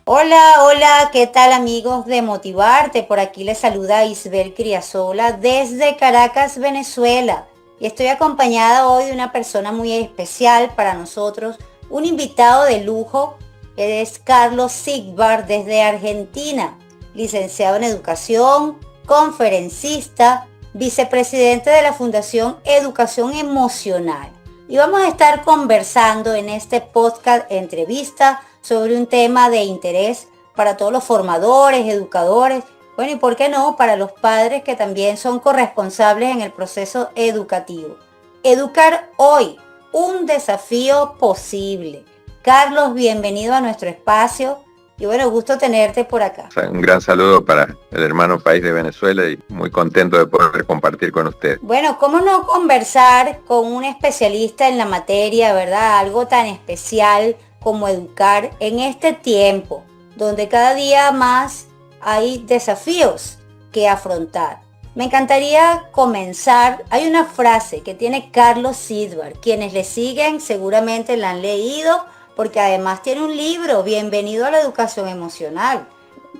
Hola, hola, ¿qué tal amigos de Motivarte? Por aquí les saluda Isbel Criasola desde Caracas, Venezuela. Y estoy acompañada hoy de una persona muy especial para nosotros, un invitado de lujo, que es Carlos Sigbar desde Argentina, licenciado en educación, conferencista, vicepresidente de la Fundación Educación Emocional. Y vamos a estar conversando en este podcast entrevista sobre un tema de interés para todos los formadores, educadores, bueno, y por qué no, para los padres que también son corresponsables en el proceso educativo. Educar hoy, un desafío posible. Carlos, bienvenido a nuestro espacio y bueno, gusto tenerte por acá. Un gran saludo para el hermano país de Venezuela y muy contento de poder compartir con usted. Bueno, ¿cómo no conversar con un especialista en la materia, verdad? Algo tan especial como educar en este tiempo, donde cada día más hay desafíos que afrontar. Me encantaría comenzar. Hay una frase que tiene Carlos Sidbar. Quienes le siguen seguramente la han leído, porque además tiene un libro, Bienvenido a la Educación Emocional.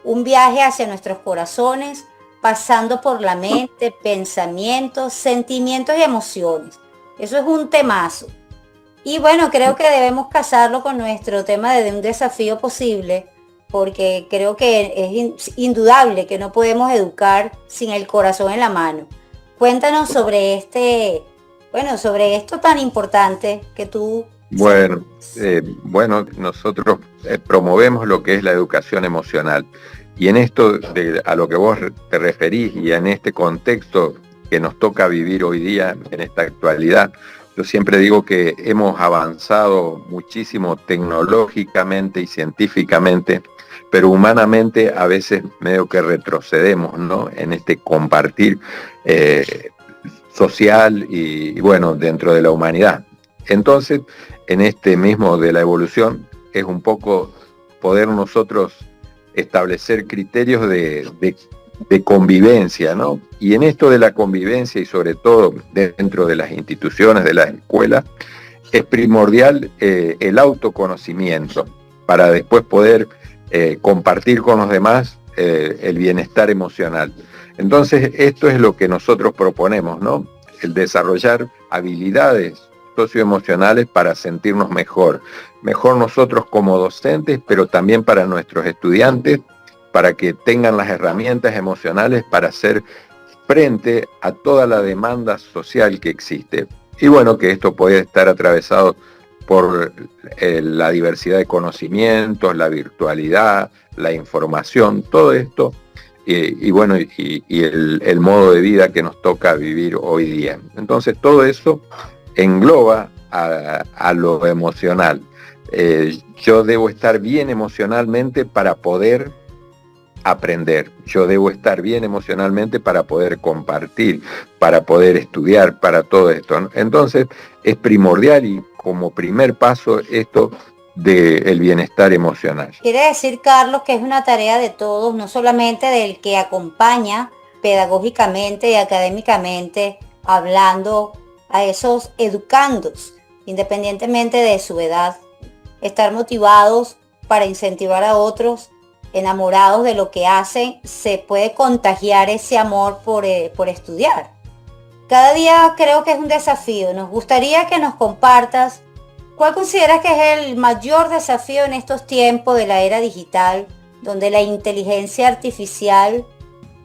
Un viaje hacia nuestros corazones, pasando por la mente, pensamientos, sentimientos y emociones. Eso es un temazo. Y bueno, creo que debemos casarlo con nuestro tema de un desafío posible, porque creo que es indudable que no podemos educar sin el corazón en la mano. Cuéntanos sobre sobre esto tan importante que tú Bueno, nosotros promovemos lo que es la educación emocional. Y en esto a lo que vos te referís y en este contexto que nos toca vivir hoy día, en esta actualidad, yo siempre digo que hemos avanzado muchísimo tecnológicamente y científicamente, pero humanamente a veces medio que retrocedemos, ¿no? En este compartir social y bueno, dentro de la humanidad. Entonces, en este mismo de la evolución, es un poco poder nosotros establecer criterios de convivencia, ¿no? Y en esto de la convivencia y sobre todo dentro de las instituciones, de las escuelas, es primordial el autoconocimiento para después poder compartir con los demás el bienestar emocional. Entonces, esto es lo que nosotros proponemos, ¿no? El desarrollar habilidades socioemocionales para sentirnos mejor. Mejor nosotros como docentes, pero también para nuestros estudiantes, para que tengan las herramientas emocionales para hacer frente a toda la demanda social que existe. Y bueno, que esto puede estar atravesado por la diversidad de conocimientos, la virtualidad, la información, todo esto, y bueno, y el modo de vida que nos toca vivir hoy día. Entonces todo eso engloba a lo emocional. Yo debo estar bien emocionalmente para poder aprender. Yo debo estar bien emocionalmente para poder compartir, para poder estudiar, para todo esto, ¿no? Entonces es primordial y como primer paso esto del bienestar emocional. quiere decir, Carlos, que es una tarea de todos, no solamente del que acompaña pedagógicamente y académicamente hablando a esos educandos, independientemente de su edad. Estar motivados para incentivar a otros, enamorados de lo que hacen, se puede contagiar ese amor por estudiar. Cada día creo que es un desafío. Nos gustaría que nos compartas cuál consideras que es el mayor desafío en estos tiempos de la era digital, donde la inteligencia artificial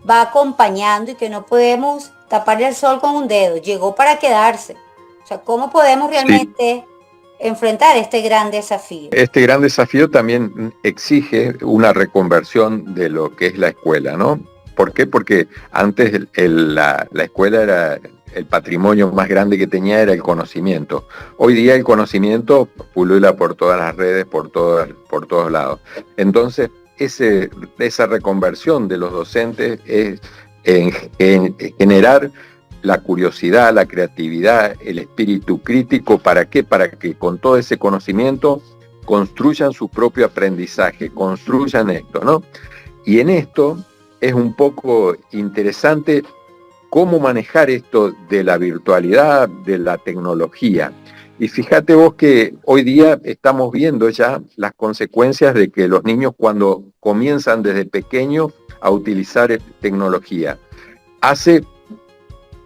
va acompañando y que no podemos taparle el sol con un dedo. Llegó para quedarse. O sea, ¿cómo podemos realmente enfrentar este gran desafío? Este gran desafío también exige una reconversión de lo que es la escuela, ¿no? ¿Por qué? Porque antes la escuela era el patrimonio más grande que tenía era el conocimiento. Hoy día el conocimiento pulula por todas las redes, por todos lados. Entonces, esa reconversión de los docentes es en generar la curiosidad, la creatividad, el espíritu crítico. ¿Para qué? Para que con todo ese conocimiento construyan su propio aprendizaje, construyan esto, ¿no? Y en esto es un poco interesante cómo manejar esto de la virtualidad, de la tecnología. Y fíjate vos que hoy día estamos viendo ya las consecuencias de que los niños cuando comienzan desde pequeños a utilizar tecnología,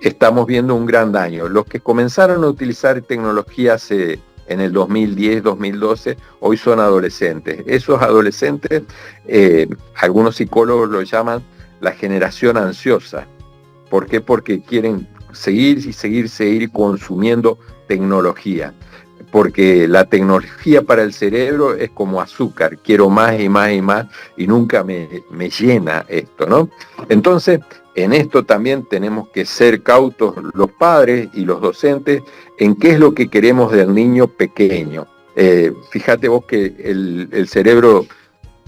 estamos viendo un gran daño. Los que comenzaron a utilizar tecnología en el 2010, 2012, hoy son adolescentes. Esos adolescentes, algunos psicólogos lo llaman la generación ansiosa. ¿Por qué? Porque quieren seguir consumiendo tecnología. Porque la tecnología para el cerebro es como azúcar, quiero más y más y más y nunca me llena esto, ¿no? Entonces, en esto también tenemos que ser cautos los padres y los docentes en qué es lo que queremos del niño pequeño. Fíjate vos que el cerebro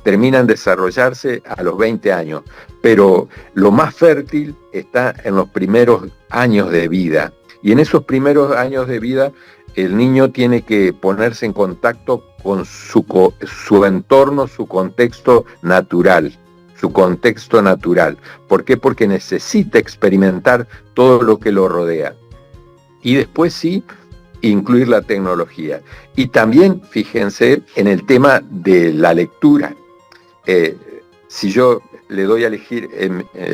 termina en desarrollarse a los 20 años, pero lo más fértil está en los primeros años de vida. Y en esos primeros años de vida, el niño tiene que ponerse en contacto con su entorno, su contexto natural. ¿Por qué? Porque necesita experimentar todo lo que lo rodea. Y después sí, incluir la tecnología. Y también, fíjense, en el tema de la lectura. Si yo le doy a elegir,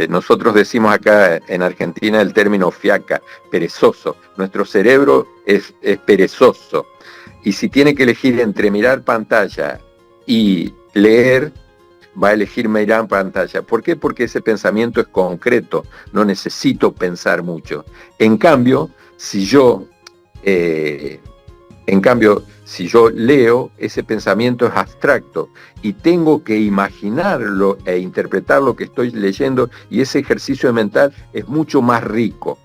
nosotros decimos acá en Argentina el término fiaca, perezoso. Nuestro cerebro es perezoso. Y si tiene que elegir entre mirar pantalla y leer, va a elegir mirar pantalla. ¿Por qué? Porque ese pensamiento es concreto, no necesito pensar mucho. En cambio, si yo leo, ese pensamiento es abstracto y tengo que imaginarlo e interpretar lo que estoy leyendo, y ese ejercicio mental es mucho más rico.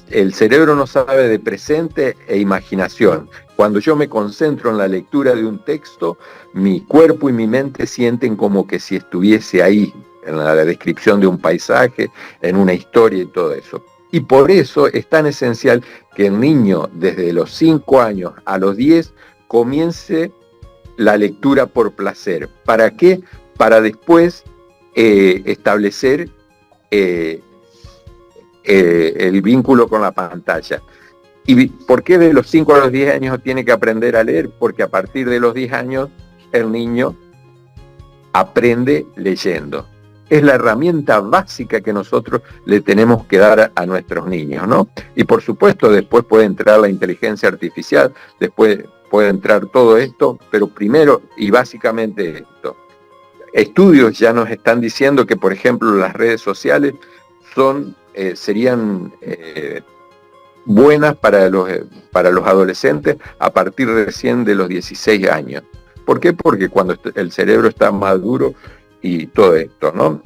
El cerebro no sabe de presente e imaginación. Cuando yo me concentro en la lectura de un texto, mi cuerpo y mi mente sienten como que si estuviese ahí, en la descripción de un paisaje, en una historia y todo eso. Y por eso es tan esencial que el niño desde los 5 años a los 10 comience la lectura por placer. ¿Para qué? Para después establecer el vínculo con la pantalla. ¿Y por qué de los 5 a los 10 años tiene que aprender a leer? Porque a partir de los 10 años el niño aprende leyendo. Es la herramienta básica que nosotros le tenemos que dar a nuestros niños, ¿no? Y por supuesto después puede entrar la inteligencia artificial, después puede entrar todo esto, pero primero y básicamente esto. Estudios ya nos están diciendo que, por ejemplo, las redes sociales serían buenas para los adolescentes a partir recién de los 16 años. ¿Por qué? Porque cuando el cerebro está maduro y todo esto, ¿no?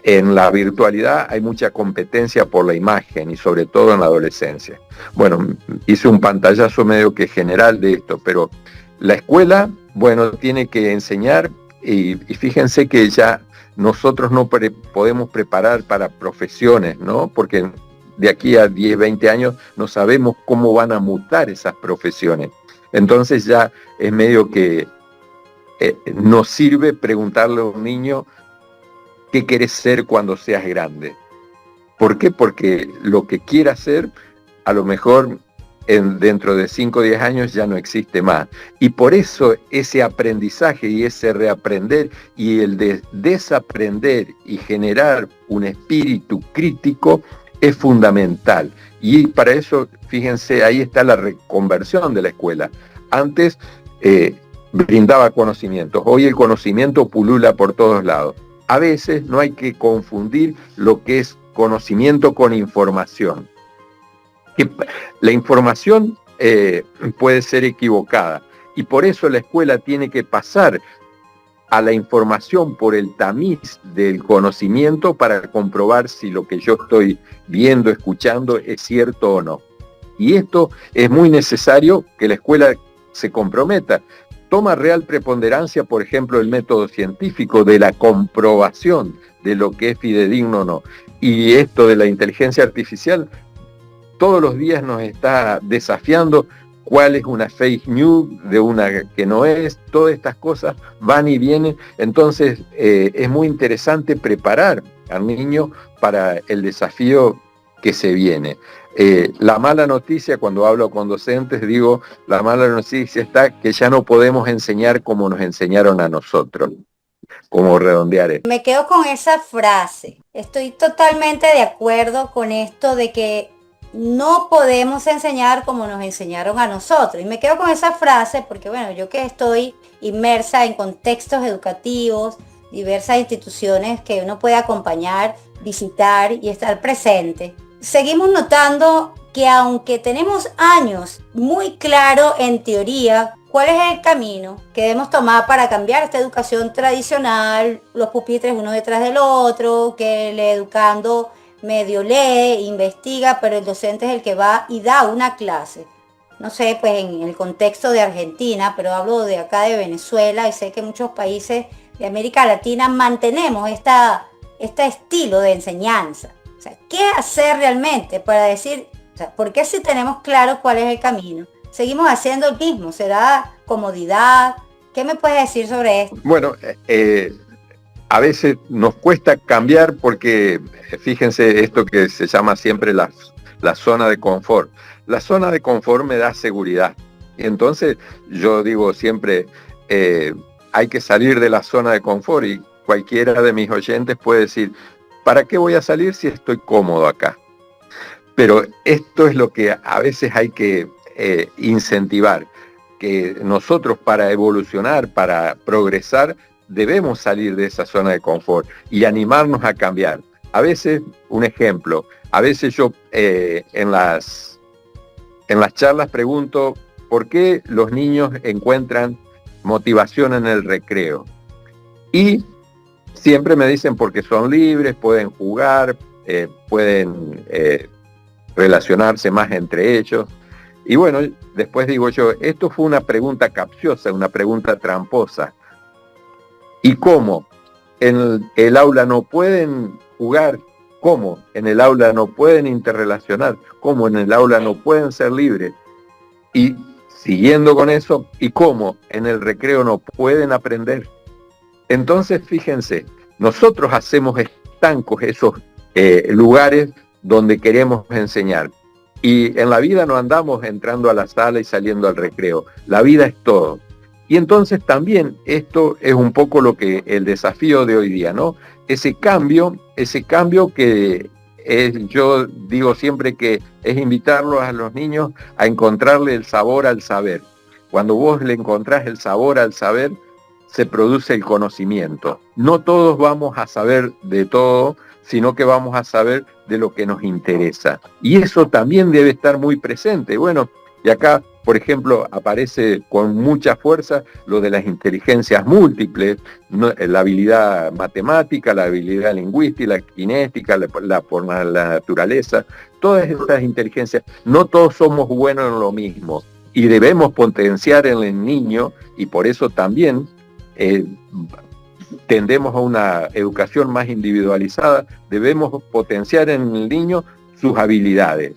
En la virtualidad hay mucha competencia por la imagen y sobre todo en la adolescencia. Bueno, hice un pantallazo medio que general de esto, pero la escuela, bueno, tiene que enseñar y fíjense que ya nosotros no podemos preparar para profesiones, ¿no? Porque de aquí a 10, 20 años no sabemos cómo van a mutar esas profesiones. Entonces ya es medio que nos sirve preguntarle a un niño qué querés ser cuando seas grande. ¿Por qué? Porque lo que quiera hacer, a lo mejor dentro de 5 o 10 años ya no existe más. Y por eso ese aprendizaje y ese reaprender y el de desaprender y generar un espíritu crítico es fundamental. Y para eso, fíjense, ahí está la reconversión de la escuela. Antes brindaba conocimientos, hoy el conocimiento pulula por todos lados. A veces no hay que confundir lo que es conocimiento con información. La información puede ser equivocada y por eso la escuela tiene que pasar a la información por el tamiz del conocimiento para comprobar si lo que yo estoy viendo, escuchando es cierto o no. Y esto es muy necesario que la escuela se comprometa. Toma real preponderancia, por ejemplo, el método científico de la comprobación de lo que es fidedigno o no. Y esto de la inteligencia artificial todos los días nos está desafiando cuál es una fake news de una que no es. Todas estas cosas van y vienen. Entonces es muy interesante preparar al niño para el desafío que se viene. La mala noticia, cuando hablo con docentes, digo, la mala noticia está que ya no podemos enseñar como nos enseñaron a nosotros, como redondear esto. Me quedo con esa frase. Estoy totalmente de acuerdo con esto de que no podemos enseñar como nos enseñaron a nosotros. Y me quedo con esa frase porque, bueno, yo que estoy inmersa en contextos educativos, diversas instituciones que uno puede acompañar, visitar y estar presente, seguimos notando que aunque tenemos años muy claro en teoría cuál es el camino que debemos tomar para cambiar esta educación tradicional, los pupitres uno detrás del otro, que el educando medio lee, investiga, pero el docente es el que va y da una clase. No sé, pues en el contexto de Argentina, pero hablo de acá de Venezuela y sé que muchos países de América Latina mantenemos este estilo de enseñanza. O sea, ¿qué hacer realmente para decir, o sea, por qué si tenemos claro cuál es el camino, seguimos haciendo el mismo? ¿Será comodidad? ¿Qué me puedes decir sobre esto? Bueno, a veces nos cuesta cambiar porque, fíjense, esto que se llama siempre la zona de confort. La zona de confort me da seguridad. Entonces, yo digo siempre, hay que salir de la zona de confort, y cualquiera de mis oyentes puede decir, ¿para qué voy a salir si estoy cómodo acá? Pero esto es lo que a veces hay que incentivar, que nosotros para evolucionar, para progresar, debemos salir de esa zona de confort y animarnos a cambiar. A veces, un ejemplo, a veces yo en las charlas pregunto, ¿por qué los niños encuentran motivación en el recreo? Y siempre me dicen porque son libres, pueden jugar, pueden relacionarse más entre ellos. Y bueno, después digo yo, esto fue una pregunta capciosa, una pregunta tramposa. ¿Y cómo? ¿En el aula no pueden jugar? ¿Cómo? ¿En el aula no pueden interrelacionar? ¿Cómo? ¿En el aula no pueden ser libres? Y siguiendo con eso, ¿y cómo? ¿En el recreo no pueden aprender? Entonces, fíjense, nosotros hacemos estancos esos lugares donde queremos enseñar. Y en la vida no andamos entrando a la sala y saliendo al recreo. La vida es todo. Y entonces también esto es un poco lo que el desafío de hoy día, ¿no? Ese cambio que yo digo siempre que es invitarlos a los niños a encontrarle el sabor al saber. Cuando vos le encontrás el sabor al saber, se produce el conocimiento. No todos vamos a saber de todo, sino que vamos a saber de lo que nos interesa. Y eso también debe estar muy presente. Bueno, y acá, por ejemplo, aparece con mucha fuerza lo de las inteligencias múltiples, ¿no? La habilidad matemática, la habilidad lingüística, la kinética, por la naturaleza, todas estas inteligencias. No todos somos buenos en lo mismo y debemos potenciar en el niño, y por eso también tendemos a una educación más individualizada. Debemos potenciar en el niño sus habilidades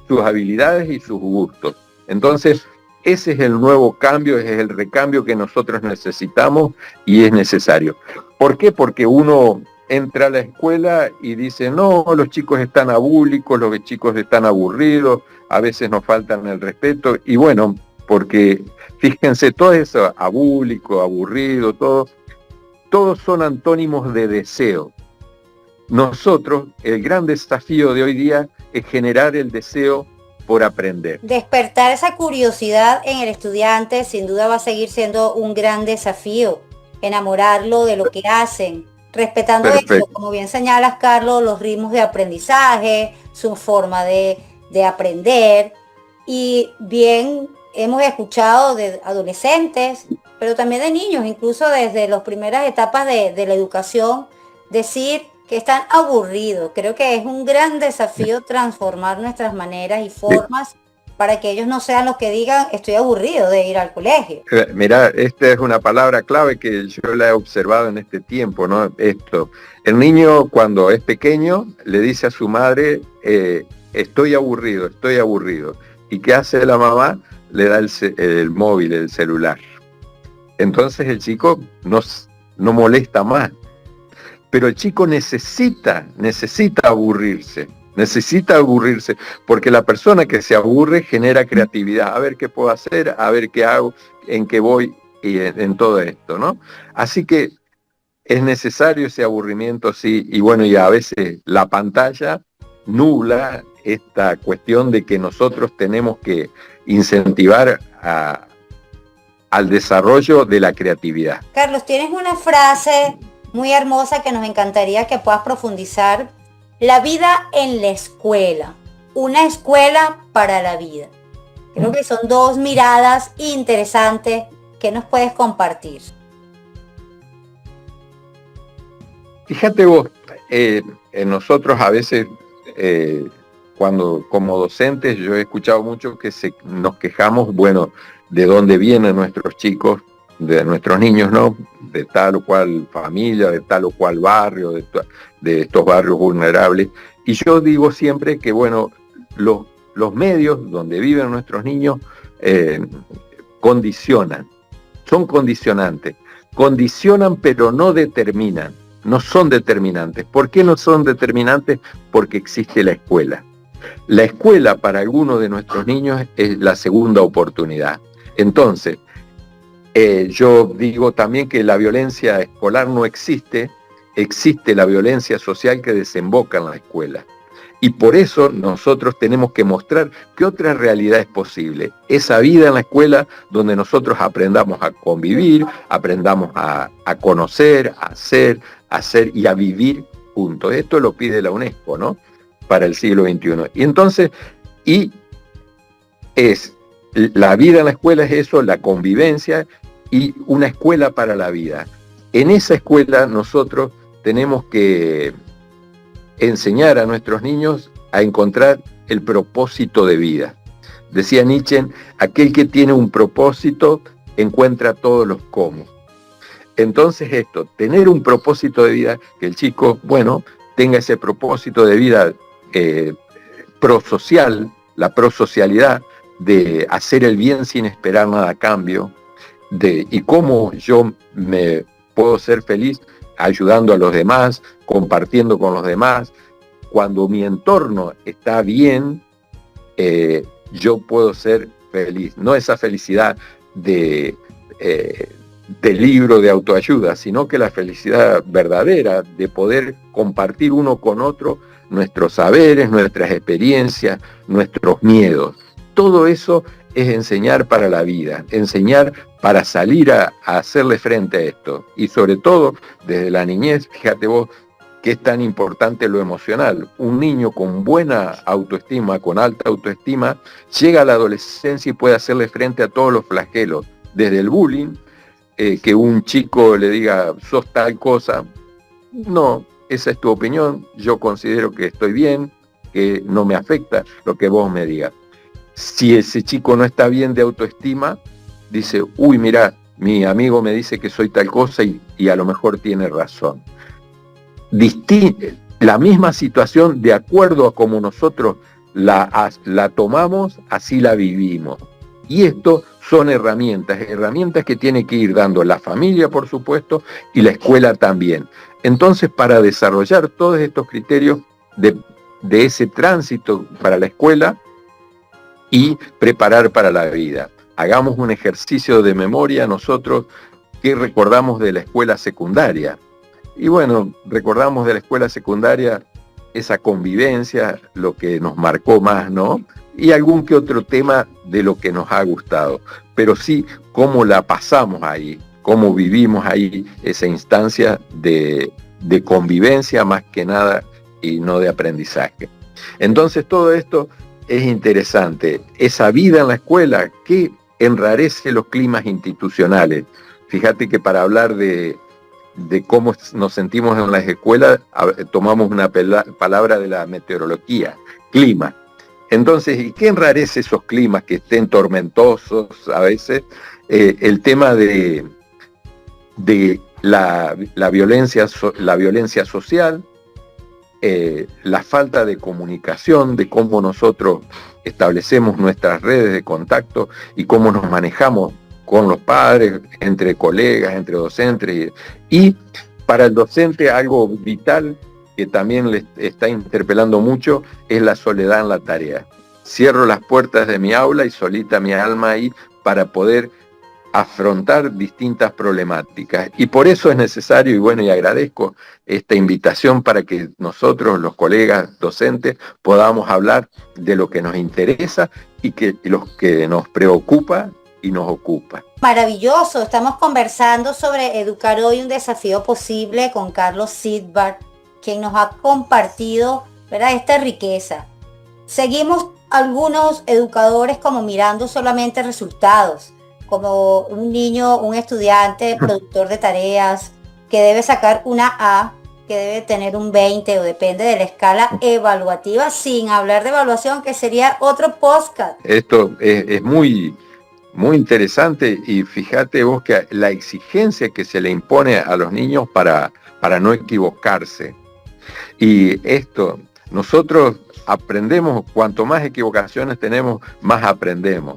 y sus gustos. Entonces, ese es el nuevo cambio, ese es el recambio que nosotros necesitamos y es necesario. ¿Por qué? Porque uno entra a la escuela y dice, no, los chicos están abúlicos, los chicos están aburridos, a veces nos faltan el respeto, y bueno, porque fíjense, todo eso, abúlico, aburrido, todos son antónimos de deseo. Nosotros, el gran desafío de hoy día es generar el deseo por aprender. Despertar esa curiosidad en el estudiante sin duda va a seguir siendo un gran desafío. Enamorarlo de lo que hacen, respetando eso, como bien señalas, Carlos, los ritmos de aprendizaje, su forma de aprender. Y bien, hemos escuchado de adolescentes, pero también de niños, incluso desde las primeras etapas de la educación, decir que están aburridos. Creo que es un gran desafío transformar nuestras maneras y formas para que ellos no sean los que digan, estoy aburrido de ir al colegio. Mirá, esta es una palabra clave que yo la he observado en este tiempo, ¿no? Esto, el niño cuando es pequeño le dice a su madre, estoy aburrido. ¿Y qué hace la mamá? Le da el móvil, el celular. Entonces el chico no molesta más. Pero el chico necesita aburrirse, necesita aburrirse, porque la persona que se aburre genera creatividad, a ver qué puedo hacer, a ver qué hago, en qué voy y en todo esto, ¿no? Así que es necesario ese aburrimiento, sí, y bueno, y a veces la pantalla nubla esta cuestión de que nosotros tenemos que incentivar al desarrollo de la creatividad. Carlos, tienes una frase muy hermosa que nos encantaría que puedas profundizar. La vida en la escuela, una escuela para la vida. Creo que son dos miradas interesantes que nos puedes compartir. Fíjate vos, nosotros a veces, cuando como docentes, yo he escuchado mucho que nos quejamos, bueno, de dónde vienen nuestros chicos, de nuestros niños, ¿no? De tal o cual familia, de tal o cual barrio, de estos barrios vulnerables. Y yo digo siempre que, bueno, los medios donde viven nuestros niños condicionan, son condicionantes. Condicionan pero no determinan, no son determinantes. ¿Por qué no son determinantes? Porque existe la escuela. La escuela para algunos de nuestros niños es la segunda oportunidad. Entonces, yo digo también que la violencia escolar no existe, existe la violencia social que desemboca en la escuela. Y por eso nosotros tenemos que mostrar que otra realidad es posible. Esa vida en la escuela donde nosotros aprendamos a convivir, aprendamos a conocer, a hacer y a vivir juntos. Esto lo pide la UNESCO, ¿no? Para el siglo XXI. Y entonces, la vida en la escuela es eso, la convivencia y una escuela para la vida. En esa escuela nosotros tenemos que enseñar a nuestros niños a encontrar el propósito de vida. Decía Nietzsche, aquel que tiene un propósito encuentra todos los cómo. Entonces tener un propósito de vida, que el chico, bueno, tenga ese propósito de vida prosocial, la prosocialidad de hacer el bien sin esperar nada a cambio, y cómo yo me puedo ser feliz ayudando a los demás, compartiendo con los demás. Cuando mi entorno está bien, yo puedo ser feliz. No esa felicidad de libro de autoayuda, sino que la felicidad verdadera de poder compartir uno con otro nuestros saberes, nuestras experiencias, nuestros miedos. Todo eso es enseñar para la vida, enseñar para salir a hacerle frente a esto. Y sobre todo, desde la niñez, fíjate vos que es tan importante lo emocional. Un niño con buena autoestima, con alta autoestima, llega a la adolescencia y puede hacerle frente a todos los flagelos, desde el bullying, que un chico le diga, sos tal cosa. No, esa es tu opinión, yo considero que estoy bien, que no me afecta lo que vos me digas. Si ese chico no está bien de autoestima, dice, uy, mira, mi amigo me dice que soy tal cosa y a lo mejor tiene razón. La misma situación, de acuerdo a cómo nosotros la tomamos, así la vivimos. Y esto son herramientas que tiene que ir dando la familia, por supuesto, y la escuela también. Entonces, para desarrollar todos estos criterios de ese tránsito para la escuela, y preparar para la vida. Hagamos un ejercicio de memoria nosotros que recordamos de la escuela secundaria. Y bueno, recordamos de la escuela secundaria esa convivencia, lo que nos marcó más, ¿no? Y algún que otro tema de lo que nos ha gustado. Pero sí, cómo la pasamos ahí, cómo vivimos ahí esa instancia de convivencia más que nada y no de aprendizaje. Entonces todo esto es interesante. Esa vida en la escuela que enrarece los climas institucionales. Fíjate que para hablar de cómo nos sentimos en las escuelas, tomamos una palabra de la meteorología, clima. Entonces, ¿y qué enrarece esos climas que estén tormentosos a veces? El tema de la violencia social, la falta de comunicación, de cómo nosotros establecemos nuestras redes de contacto y cómo nos manejamos con los padres, entre colegas, entre docentes. Y para el docente algo vital que también le está interpelando mucho, es la soledad en la tarea. Cierro las puertas de mi aula y solita mi alma ahí para poder afrontar distintas problemáticas. Y por eso es necesario, y bueno, y agradezco esta invitación para que nosotros, los colegas docentes, podamos hablar de lo que nos interesa y lo que nos preocupa y nos ocupa. Maravilloso, estamos conversando sobre Educar Hoy, un desafío posible con Carlos Sydbar, quien nos ha compartido, ¿verdad?, esta riqueza. Seguimos algunos educadores como mirando solamente resultados, como un niño, un estudiante, productor de tareas, que debe sacar una A, que debe tener un 20 o depende de la escala evaluativa, sin hablar de evaluación, que sería otro podcast. Esto es muy interesante, y fíjate vos que la exigencia que se le impone a los niños para no equivocarse. Y esto, nosotros aprendemos, cuanto más equivocaciones tenemos, más aprendemos.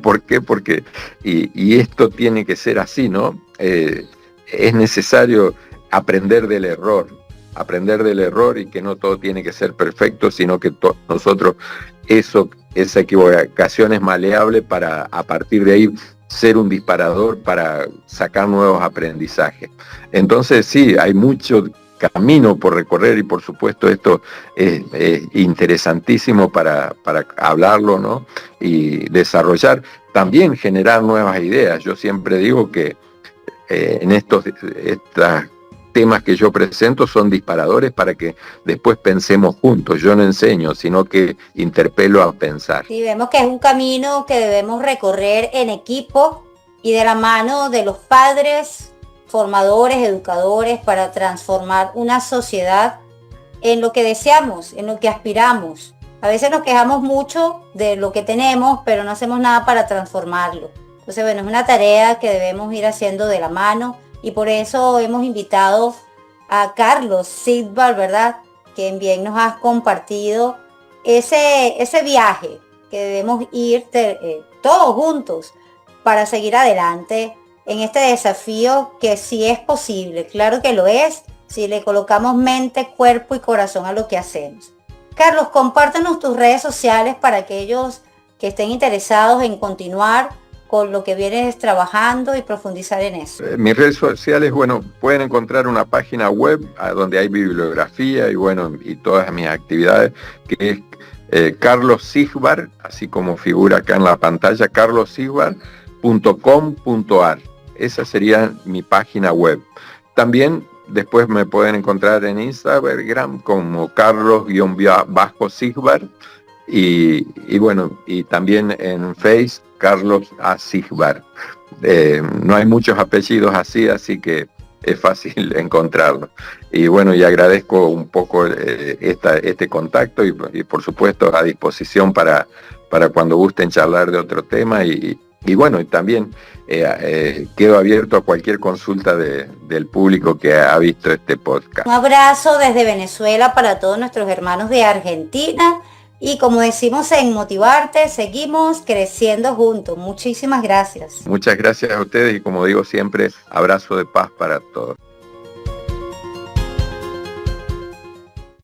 ¿Por qué? Porque, y esto tiene que ser así, ¿no? Es necesario aprender del error y que no todo tiene que ser perfecto, sino que nosotros esa equivocación es maleable para a partir de ahí ser un disparador para sacar nuevos aprendizajes. Entonces sí, hay mucho camino por recorrer y por supuesto esto es interesantísimo para hablarlo, ¿no? Y desarrollar, también generar nuevas ideas. Yo siempre digo que en estos temas que yo presento son disparadores para que después pensemos juntos. Yo no enseño, sino que interpelo a pensar. Sí, vemos que es un camino que debemos recorrer en equipo y de la mano de los padres, formadores, educadores, para transformar una sociedad en lo que deseamos, en lo que aspiramos. A veces nos quejamos mucho de lo que tenemos, pero no hacemos nada para transformarlo. Entonces, bueno, es una tarea que debemos ir haciendo de la mano, y por eso hemos invitado a Carlos Sydbar, ¿verdad?, que bien nos has compartido ese viaje que debemos ir todos juntos para seguir adelante en este desafío, que sí es posible, claro que lo es, si le colocamos mente, cuerpo y corazón a lo que hacemos. Carlos, compártenos tus redes sociales para aquellos que estén interesados en continuar con lo que vienes trabajando y profundizar en eso. Mis redes sociales, bueno, pueden encontrar una página web donde hay bibliografía y bueno, y todas mis actividades, que es Carlos Sydbar, así como figura acá en la pantalla, carlossydbar.com.ar. Esa sería mi página web. También después me pueden encontrar en Instagram como Carlos-Sydbar y bueno, y también en Facebook Carlos A. Sydbar. No hay muchos apellidos así que es fácil encontrarlo. Y bueno, y agradezco un poco este contacto y por supuesto a disposición para cuando gusten charlar de otro tema y bueno, y también quedo abierto a cualquier consulta del público que ha visto este podcast. Un abrazo desde Venezuela para todos nuestros hermanos de Argentina. Y como decimos en Motivarte, seguimos creciendo juntos. Muchísimas gracias. Muchas gracias a ustedes y como digo siempre, abrazo de paz para todos.